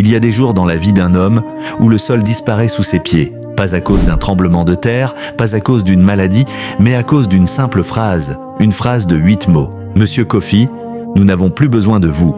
Il y a des jours dans la vie d'un homme où le sol disparaît sous ses pieds, pas à cause d'un tremblement de terre, pas à cause d'une maladie, mais à cause d'une simple phrase, une phrase de 8 mots. « Monsieur Kofi, nous n'avons plus besoin de vous. »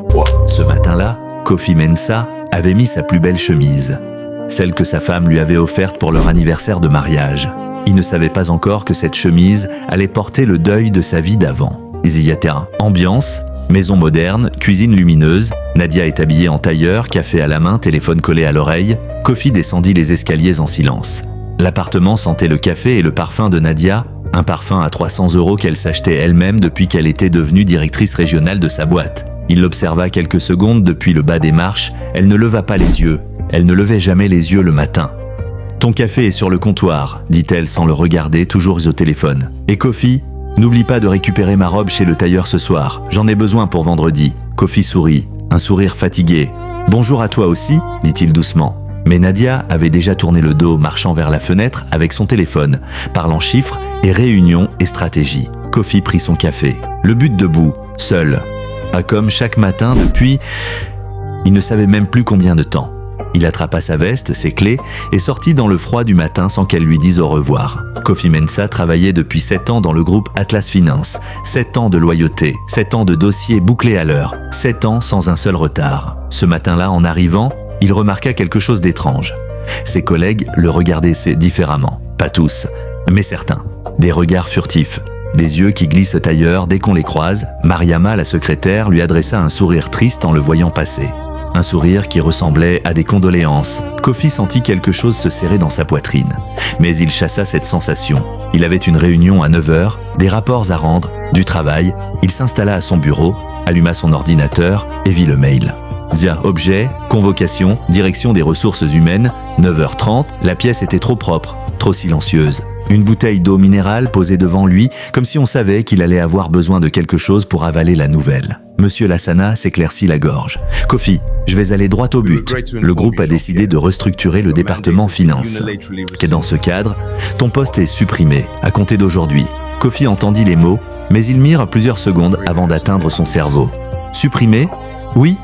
Ce matin-là, Kofi Mensah avait mis sa plus belle chemise, celle que sa femme lui avait offerte pour leur anniversaire de mariage. Il ne savait pas encore que cette chemise allait porter le deuil de sa vie d'avant. Ziyata, ambiance, maison moderne, cuisine lumineuse. Nadia est habillée en tailleur, café à la main, téléphone collé à l'oreille. Kofi descendit les escaliers en silence. L'appartement sentait le café et le parfum de Nadia, un parfum à 300 € qu'elle s'achetait elle-même depuis qu'elle était devenue directrice régionale de sa boîte. Il l'observa quelques secondes depuis le bas des marches. Elle ne leva pas les yeux. Elle ne levait jamais les yeux le matin. « Ton café est sur le comptoir », dit-elle sans le regarder, toujours au téléphone. « Et Kofi, n'oublie pas de récupérer ma robe chez le tailleur ce soir. J'en ai besoin pour vendredi. » Kofi sourit, un sourire fatigué. « Bonjour à toi aussi », dit-il doucement. Mais Nadia avait déjà tourné le dos, marchant vers la fenêtre avec son téléphone, parlant chiffres et réunions et stratégies. Kofi prit son café. Le but debout, seul. Pas comme chaque matin depuis... Il ne savait même plus combien de temps. Il attrapa sa veste, ses clés et sortit dans le froid du matin sans qu'elle lui dise au revoir. Kofi Mensah travaillait depuis 7 ans dans le groupe Atlas Finance. 7 ans de loyauté, 7 ans de dossiers bouclés à l'heure, 7 ans sans un seul retard. Ce matin-là, en arrivant, il remarqua quelque chose d'étrange. Ses collègues le regardaient différemment. Pas tous, mais certains. Des regards furtifs, des yeux qui glissent ailleurs dès qu'on les croise. Mariama, la secrétaire, lui adressa un sourire triste en le voyant passer. Un sourire qui ressemblait à des condoléances. Kofi sentit quelque chose se serrer dans sa poitrine. Mais il chassa cette sensation. Il avait une réunion à 9 h, des rapports à rendre, du travail. Il s'installa à son bureau, alluma son ordinateur et vit le mail. Objet, convocation, direction des ressources humaines, 9h30, la pièce était trop propre, trop silencieuse. Une bouteille d'eau minérale posée devant lui, comme si on savait qu'il allait avoir besoin de quelque chose pour avaler la nouvelle. Monsieur Lassana s'éclaircit la gorge. « Kofi, je vais aller droit au but. Le groupe a décidé de restructurer le département finance. Et dans ce cadre, ton poste est supprimé, à compter d'aujourd'hui. » Kofi entendit les mots, mais ils mirent plusieurs secondes avant d'atteindre son cerveau. « Supprimé ? Oui ?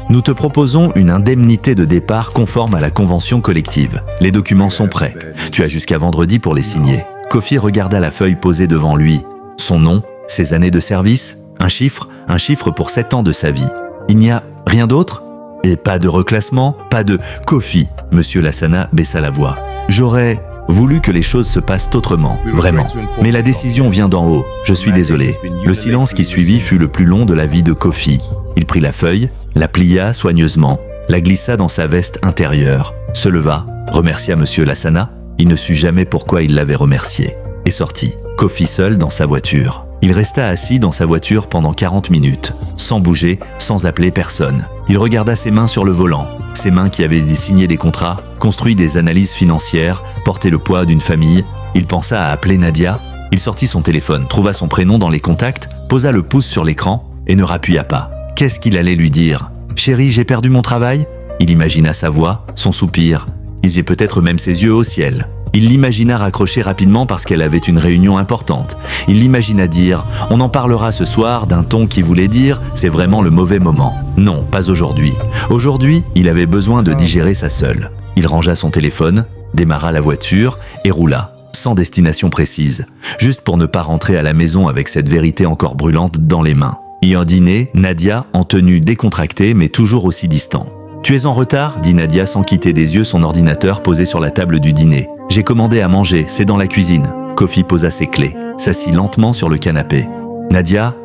Nous te proposons une indemnité de départ conforme à la convention collective. Les documents sont prêts. Tu as jusqu'à vendredi pour les signer. » Kofi regarda la feuille posée devant lui. Son nom, ses années de service, un chiffre pour 7 ans de sa vie. Il n'y a rien d'autre ? Et pas de reclassement, pas de « Kofi », Monsieur Lassana baissa la voix. « J'aurais voulu que les choses se passent autrement, vraiment. Mais la décision vient d'en haut, je suis désolé. » Le silence qui suivit fut le plus long de la vie de Kofi. Il prit la feuille, la plia soigneusement, la glissa dans sa veste intérieure, se leva, remercia Monsieur Lassana, il ne sut jamais pourquoi il l'avait remercié, et sortit. Kofi seul dans sa voiture. Il resta assis dans sa voiture pendant 40 minutes, sans bouger, sans appeler personne. Il regarda ses mains sur le volant, ses mains qui avaient signé des contrats, construit des analyses financières, porté le poids d'une famille. Il pensa à appeler Nadia. Il sortit son téléphone, trouva son prénom dans les contacts, posa le pouce sur l'écran et ne rappuya pas. Qu'est-ce qu'il allait lui dire ? « Chérie, j'ai perdu mon travail ?» Il imagina sa voix, son soupir. Il vit peut-être même ses yeux au ciel. Il l'imagina raccrocher rapidement parce qu'elle avait une réunion importante. Il l'imagina dire « On en parlera ce soir » d'un ton qui voulait dire « C'est vraiment le mauvais moment ». Non, pas aujourd'hui. Aujourd'hui, il avait besoin de digérer ça seul. Il rangea son téléphone, démarra la voiture et roula, sans destination précise, juste pour ne pas rentrer à la maison avec cette vérité encore brûlante dans les mains. Ayant dîné, Nadia, en tenue décontractée mais toujours aussi distant. « Tu es en retard ?» dit Nadia sans quitter des yeux son ordinateur posé sur la table du dîner. « J'ai commandé à manger, c'est dans la cuisine. » Kofi posa ses clés, s'assit lentement sur le canapé. « Nadia,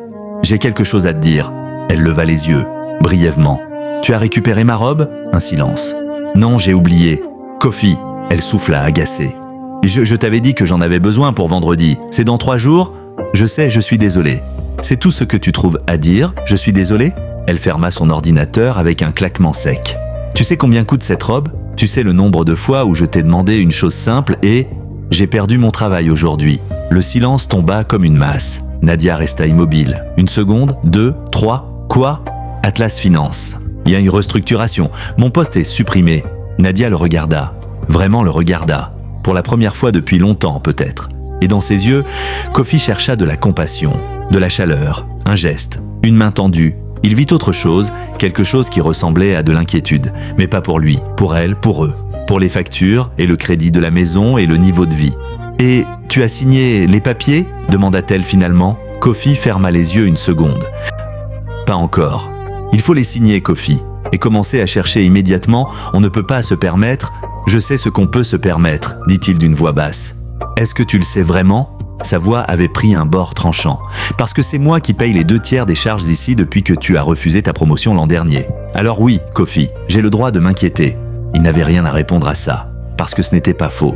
j'ai quelque chose à te dire. » Elle leva les yeux, brièvement. « Tu as récupéré ma robe ?» Un silence. « Non, j'ai oublié. »« Kofi !» Elle souffla, agacée. « Je t'avais dit que j'en avais besoin pour vendredi. C'est dans 3 jours ? Je sais, je suis désolée. » « C'est tout ce que tu trouves à dire, je suis désolée ?» Elle ferma son ordinateur avec un claquement sec. « Tu sais combien coûte cette robe ? Tu sais le nombre de fois où je t'ai demandé une chose simple et... J'ai perdu mon travail aujourd'hui. » Le silence tomba comme une masse. Nadia resta immobile. 1 seconde, 2, 3... Quoi ? Atlas Finance. Il y a une restructuration. Mon poste est supprimé. Nadia le regarda. Vraiment le regarda. Pour la première fois depuis longtemps peut-être. Et dans ses yeux, Kofi chercha de la compassion. De la chaleur, un geste, une main tendue, Il vit autre chose, quelque chose qui ressemblait à de l'inquiétude, mais pas pour lui, pour elle, pour eux, pour les factures et le crédit de la maison et le niveau de vie. « Et tu as signé les papiers ?» demanda-t-elle finalement. Kofi ferma les yeux une seconde. « Pas encore. Il faut les signer, Kofi. Et commencer à chercher immédiatement, on ne peut pas se permettre. Je sais ce qu'on peut se permettre, dit-il d'une voix basse. Est-ce que tu le sais vraiment ? Sa voix avait pris un bord tranchant. Parce que c'est moi qui paye les 2/3 des charges ici depuis que tu as refusé ta promotion l'an dernier. Alors oui, Kofi, j'ai le droit de m'inquiéter. Il n'avait rien à répondre à ça, parce que ce n'était pas faux.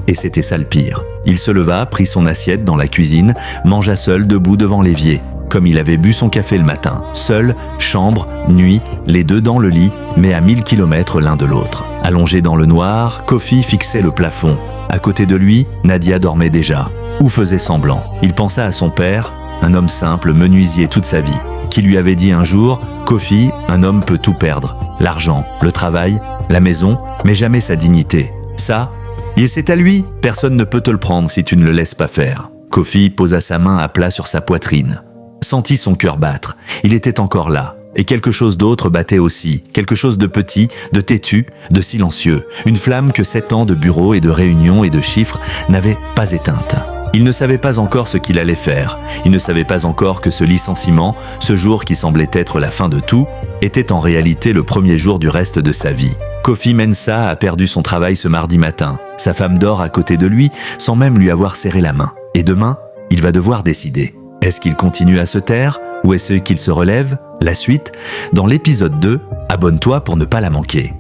Et c'était ça le pire. Il se leva, prit son assiette dans la cuisine, mangea seul debout devant l'évier, comme il avait bu son café le matin. Seul, chambre, nuit, les deux dans le lit, mais à 1000 km l'un de l'autre. Allongé dans le noir, Kofi fixait le plafond. À côté de lui, Nadia dormait déjà, ou faisait semblant. Il pensa à son père, un homme simple, menuisier toute sa vie, qui lui avait dit un jour « Kofi, un homme peut tout perdre. L'argent, le travail, la maison, mais jamais sa dignité. Ça, et c'est à lui, personne ne peut te le prendre si tu ne le laisses pas faire. » Kofi posa sa main à plat sur sa poitrine. Sentit son cœur battre. Il était encore là. Et quelque chose d'autre battait aussi. Quelque chose de petit, de têtu, de silencieux. Une flamme que 7 ans de bureaux et de réunions et de chiffres n'avaient pas éteinte. Il ne savait pas encore ce qu'il allait faire. Il ne savait pas encore que ce licenciement, ce jour qui semblait être la fin de tout, était en réalité le premier jour du reste de sa vie. Kofi Mensah a perdu son travail ce mardi matin. Sa femme dort à côté de lui sans même lui avoir serré la main. Et demain, il va devoir décider. Est-ce qu'il continue à se taire ou est-ce qu'il se relève ? La suite, dans l'épisode 2, abonne-toi pour ne pas la manquer.